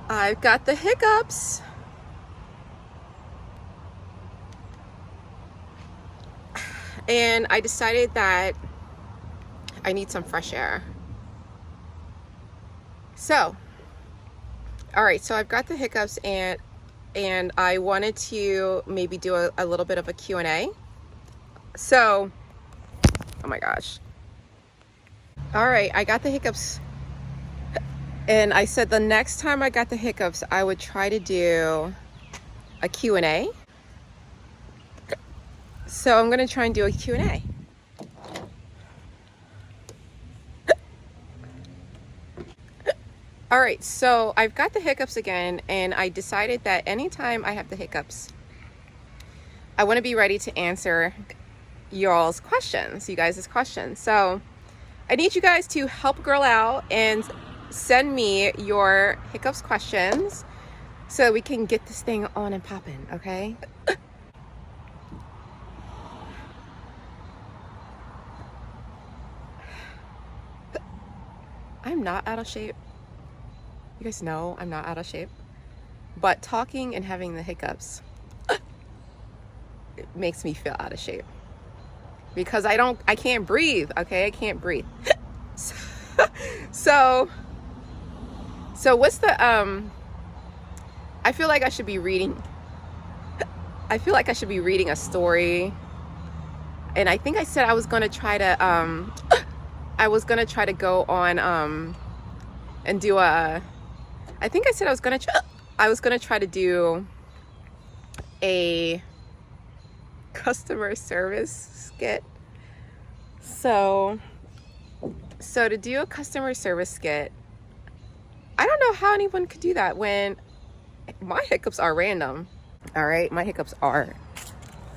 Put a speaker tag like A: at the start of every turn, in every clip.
A: I've got the hiccups. And I decided that I need some fresh air. So, all right, so I've got the hiccups and I wanted to maybe do a little bit of a Q&A. So, oh my gosh. All right, I got the hiccups. And I said the next time I got the hiccups, I would try to do a Q&A. So I'm gonna try and do a Q&A. All right, so I've got the hiccups again, and I decided that anytime I have the hiccups, I wanna be ready to answer y'all's questions, you guys' questions. So I need you guys to help a girl out and send me your hiccups questions so we can get this thing on and popping, okay? I'm not out of shape. You guys know I'm not out of shape. But talking and having the hiccups, it makes me feel out of shape. Because I can't breathe, okay? I can't breathe. So what's the, I feel like I should be reading a story. And I think I said I was gonna try to go on, and do I think I said I was gonna try to do a customer service skit. So to do a customer service skit, I don't know how anyone could do that when my hiccups are random. All right, my hiccups are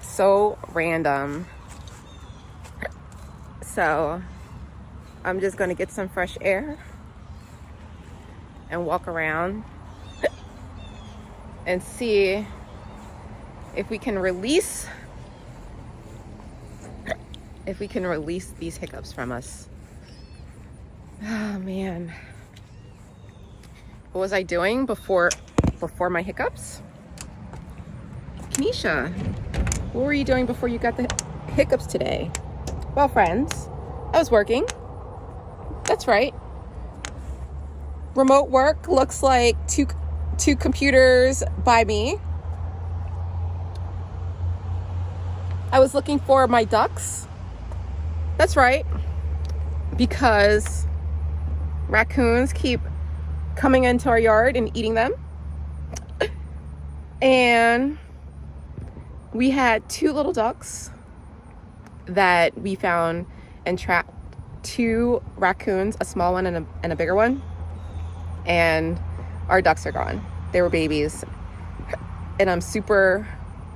A: so random. So I'm just gonna get some fresh air and walk around and see if we can release these hiccups from us. Oh man. What was I doing before my hiccups? Kenesha, what were you doing before you got the hiccups today? Well, friends, I was working. That's right. Remote work looks like two computers by me. I was looking for my ducks. That's right. Because raccoons keep coming into our yard and eating them. And we had two little ducks that we found and trapped. Two raccoons, a small one and a bigger one. And our ducks are gone. They were babies. And I'm super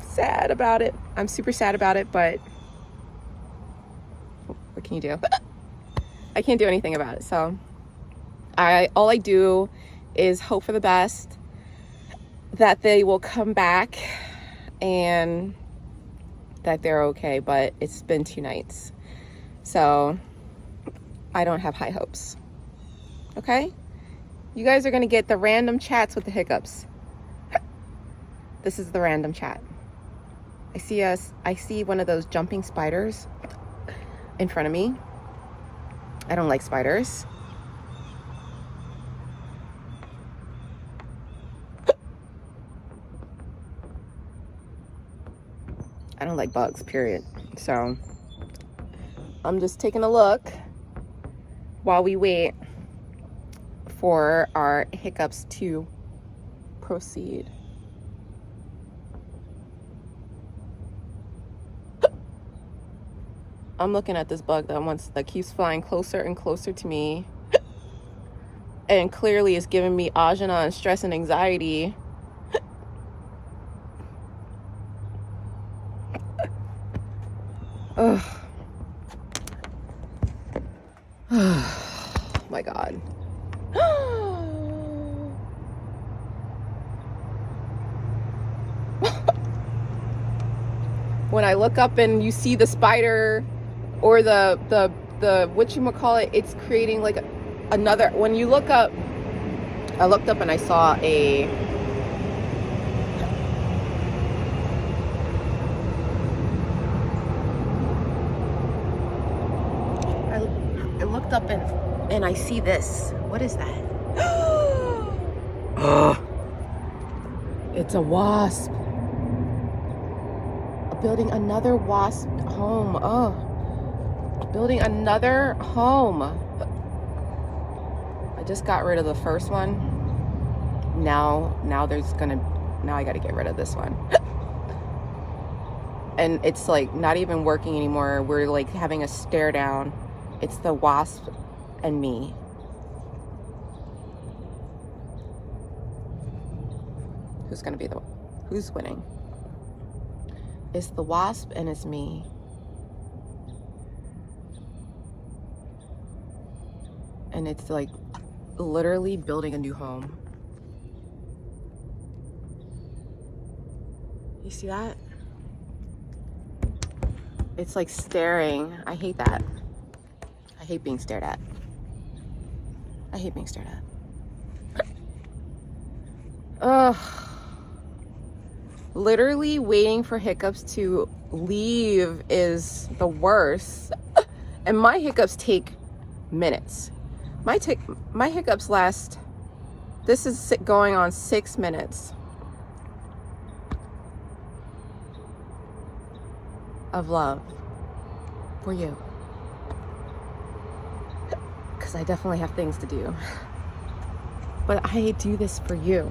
A: sad about it. But what can you do? I can't do anything about it. So all I do is hope for the best, that they will come back and that they're okay. But it's been 2 nights, so I don't have high hopes. Okay? You guys are gonna get the random chats with the hiccups. This is the random chat. I see one of those jumping spiders in front of me. I don't like spiders. I don't like bugs, period. So I'm just taking a look while we wait for our hiccups to proceed. I'm looking at this bug that keeps flying closer and closer to me, and clearly is giving me agita and stress and anxiety. Ugh. Oh my God. When I look up and you see the spider or the whatchamacallit, it's creating like another, when you look up I looked up and I saw a I looked up and I see this. What is that? It's a wasp. Building another wasp home. Oh, building another home. I just got rid of the first one. Now I gotta get rid of this one. And it's like not even working anymore. We're like having a stare down. It's the wasp and me. Who's winning? It's the wasp and it's me. And it's like literally building a new home. You see that? It's like staring. I hate that. I hate being stared at. I hate being stared at. Ugh. Literally waiting for Hiccups to leave is the worst. And my hiccups take minutes. My hiccups last, this is going on 6 minutes of love for you. Because I definitely have things to do. But I do this for you.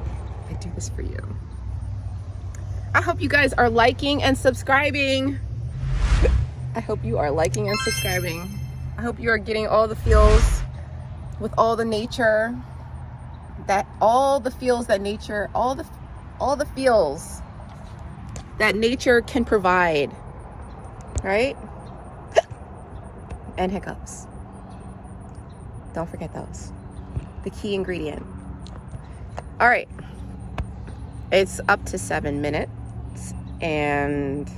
A: I do this for you. I hope you guys are liking and subscribing. I hope you are liking and subscribing. I hope you are getting all the feels with all the nature, all the feels that nature can provide, right? And hiccups. Don't forget those. The key ingredient. All right. It's up to 7 minutes and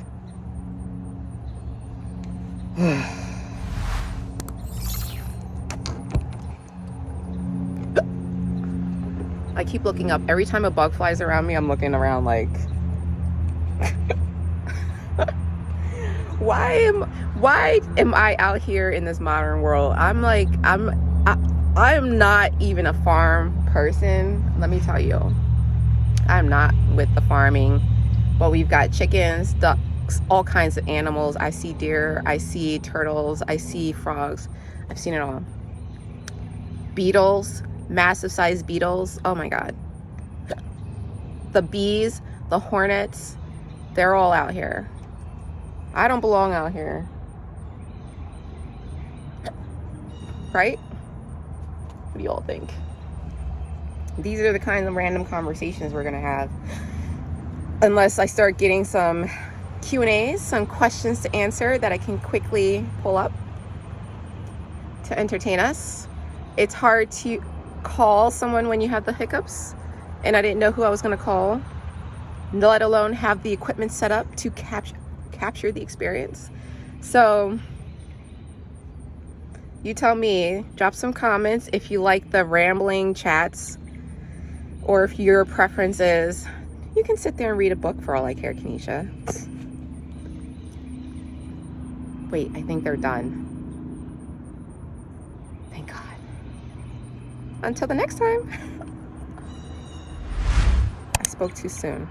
A: I keep looking up. Every time a bug flies around me, I'm looking around like why am I out here in this modern world? I'm not even a farm person. Let me tell you, I'm not with the farming, but we've got chickens, ducks, all kinds of animals. I see deer, I see turtles, I see frogs. I've seen it all. Beetles, massive sized beetles. Oh my God. The bees, the hornets, they're all out here. I don't belong out here. Right? What do you all think? These are the kinds of random conversations we're gonna have. Unless I start getting some Q&As, some questions to answer that I can quickly pull up to entertain us. It's hard to call someone when you have the hiccups, and I didn't know who I was gonna call, let alone have the equipment set up to capture the experience. So you tell me, drop some comments if you like the rambling chats, or if your preference is you can sit there and read a book for all I care, Kenesha. Wait, I think they're done. Thank God. Until the next time. I spoke too soon.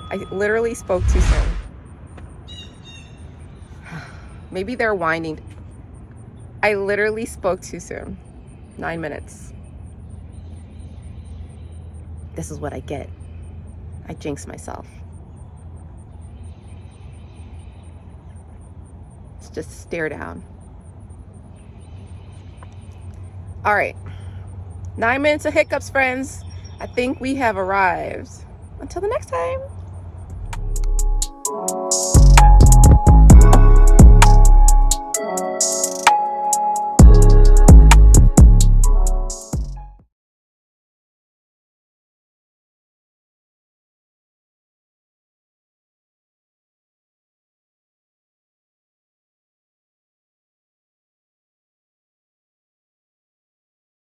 A: I literally spoke too soon. Maybe they're winding. I literally spoke too soon. 9 minutes. This is what I get. I jinx myself. It's just a stare down. All right. 9 minutes of hiccups, friends. I think we have arrived. Until the next time.